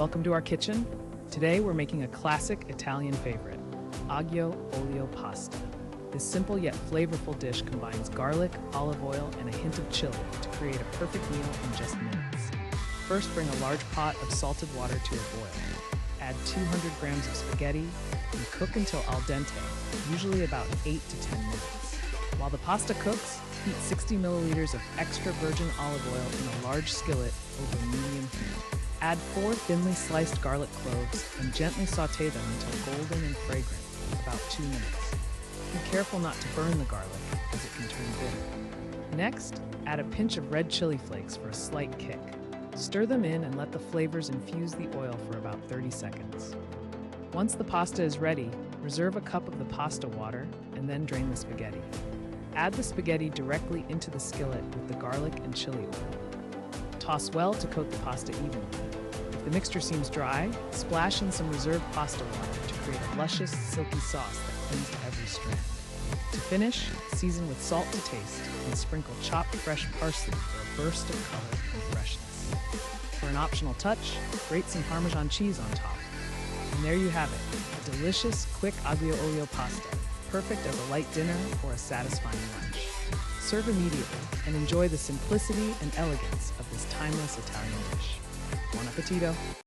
Welcome to our kitchen. Today we're making a classic Italian favorite, aglio olio pasta. This simple yet flavorful dish combines garlic, olive oil, and a hint of chili to create a perfect meal in just minutes. First, bring a large pot of salted water to a boil. Add 200 grams of spaghetti and cook until al dente, usually about 8 to 10 minutes. While the pasta cooks, heat 60 milliliters of extra virgin olive oil in a large skillet over medium heat. Add 4 thinly sliced garlic cloves and gently saute them until golden and fragrant, about 2 minutes. Be careful not to burn the garlic, as it can turn bitter. Next, add a pinch of red chili flakes for a slight kick. Stir them in and let the flavors infuse the oil for about 30 seconds. Once the pasta is ready, reserve a cup of the pasta water and then drain the spaghetti. Add the spaghetti directly into the skillet with the garlic and chili oil. Toss well to coat the pasta evenly. If the mixture seems dry, splash in some reserved pasta water to create a luscious, silky sauce that clings to every strand. To finish, season with salt to taste and sprinkle chopped fresh parsley for a burst of color and freshness. For an optional touch, grate some Parmesan cheese on top. And there you have it, a delicious, quick aglio olio pasta, perfect as a light dinner or a satisfying lunch. Serve immediately and enjoy the simplicity and elegance of this timeless Italian dish. Buon appetito!